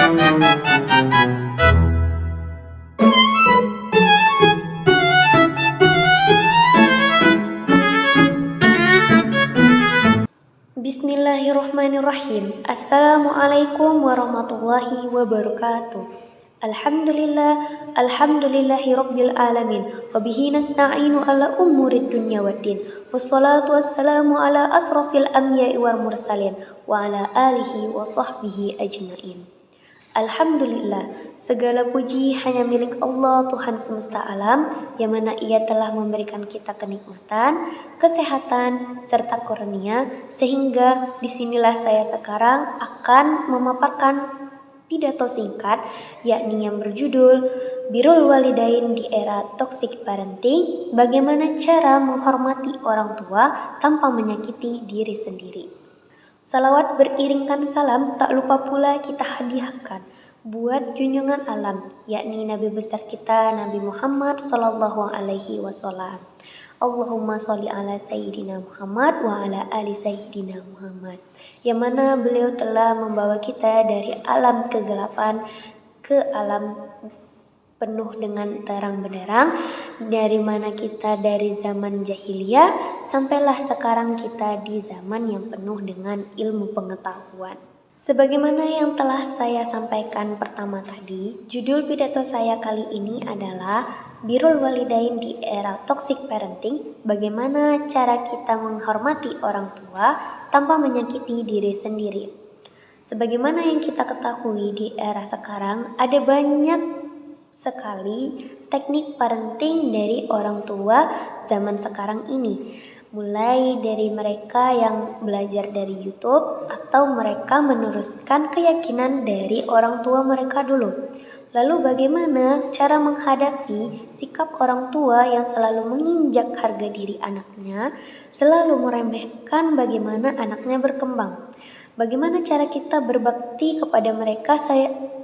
Bismillahirrahmanirrahim. Assalamualaikum warahmatullahi wabarakatuh. Alhamdulillahi rabbil alamin. Wabihi nasta'inu ala umurid dunya waddin. Wassalatu wassalamu ala asrafil anbiya'i wal mursalin wa ala alihi wa sahbihi ajmain. Alhamdulillah, segala puji hanya milik Allah Tuhan semesta alam, yang mana Ia telah memberikan kita kenikmatan, kesehatan, serta karunia, sehingga disinilah saya sekarang akan memaparkan pidato singkat, yakni yang berjudul Birrul Walidain di Era Toxic Parenting, bagaimana cara menghormati orang tua tanpa menyakiti diri sendiri. Salawat beriringkan salam tak lupa pula kita hadiahkan buat junjungan alam, yakni Nabi besar kita Nabi Muhammad Sallallahu Alaihi Wasallam. Allahumma sholli ala Sayyidina Muhammad wa ala ali Sayyidina Muhammad. Yang mana beliau telah membawa kita dari alam kegelapan ke alam penuh dengan terang benderang, dari mana kita dari zaman jahiliyah sampailah sekarang kita di zaman yang penuh dengan ilmu pengetahuan. Sebagaimana yang telah saya sampaikan pertama tadi, judul pidato saya kali ini adalah Birrul Walidain di Era Toxic Parenting, bagaimana cara kita menghormati orang tua tanpa menyakiti diri sendiri. Sebagaimana yang kita ketahui di era sekarang, ada banyak sekali teknik parenting dari orang tua zaman sekarang ini, mulai dari mereka yang belajar dari YouTube atau mereka meneruskan keyakinan dari orang tua mereka dulu. Lalu bagaimana cara menghadapi sikap orang tua yang selalu menginjak harga diri anaknya, selalu meremehkan bagaimana anaknya berkembang. Bagaimana cara kita berbakti kepada mereka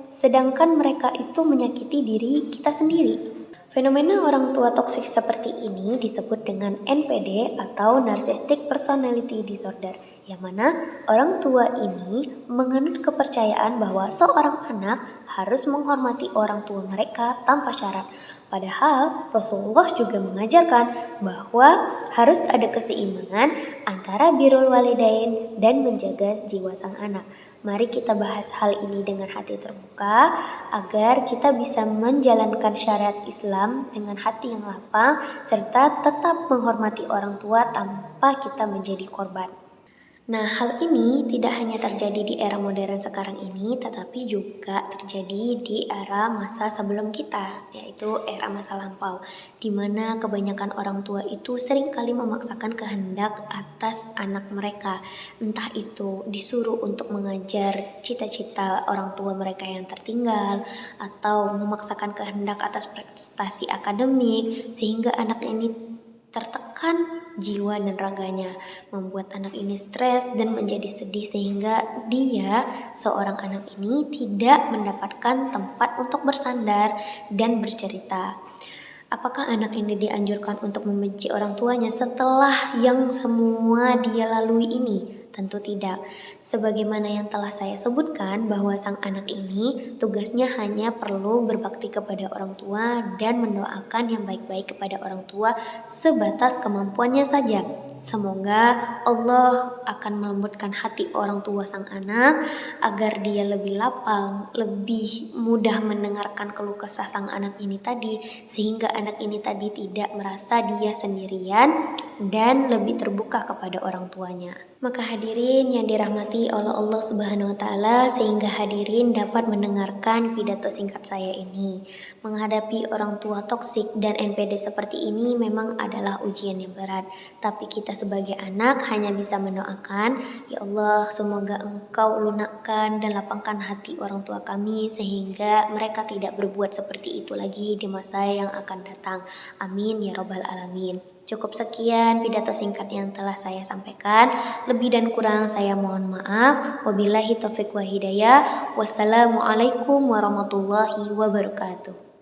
sedangkan mereka itu menyakiti diri kita sendiri? Fenomena orang tua toksik seperti ini disebut dengan NPD atau Narcissistic Personality Disorder, yang mana orang tua ini menganut kepercayaan bahwa seorang anak harus menghormati orang tua mereka tanpa syarat. Padahal Rasulullah juga mengajarkan bahwa harus ada keseimbangan antara birrul walidain dan menjaga jiwa sang anak. Mari kita bahas hal ini dengan hati terbuka agar kita bisa menjalankan syariat Islam dengan hati yang lapang serta tetap menghormati orang tua tanpa kita menjadi korban. Nah, hal ini tidak hanya terjadi di era modern sekarang ini, tetapi juga terjadi di era masa sebelum kita, yaitu era masa lampau, di mana kebanyakan orang tua itu seringkali memaksakan kehendak atas anak mereka, entah itu disuruh untuk mengajar cita-cita orang tua mereka yang tertinggal, atau memaksakan kehendak atas prestasi akademik, sehingga anak ini tertekan jiwa dan raganya, membuat anak ini stres dan menjadi sedih sehingga dia, seorang anak ini, tidak mendapatkan tempat untuk bersandar dan bercerita. Apakah anak ini dianjurkan untuk membenci orang tuanya setelah yang semua dia lalui ini? Tentu tidak. Sebagaimana yang telah saya sebutkan bahwa sang anak ini tugasnya hanya perlu berbakti kepada orang tua dan mendoakan yang baik-baik kepada orang tua sebatas kemampuannya saja. Semoga Allah akan melembutkan hati orang tua sang anak agar dia lebih lapang, lebih mudah mendengarkan keluh kesah sang anak ini tadi, sehingga anak ini tadi tidak merasa dia sendirian dan lebih terbuka kepada orang tuanya. Maka hadirin yang dirahmati oleh Allah Subhanahu wa Ta'ala, sehingga hadirin dapat mendengarkan pidato singkat saya ini. Menghadapi orang tua toksik dan NPD seperti ini memang adalah ujian yang berat, tapi kita sebagai anak hanya bisa mendoakan, ya Allah, semoga Engkau lunakkan dan lapangkan hati orang tua kami sehingga mereka tidak berbuat seperti itu lagi di masa yang akan datang. Amin ya Rabbal Alamin. Cukup sekian pidato singkat yang telah saya sampaikan. Lebih dan kurang saya mohon maaf. Wabillahi taufiq wa hidayah. Wassalamualaikum warahmatullahi wabarakatuh.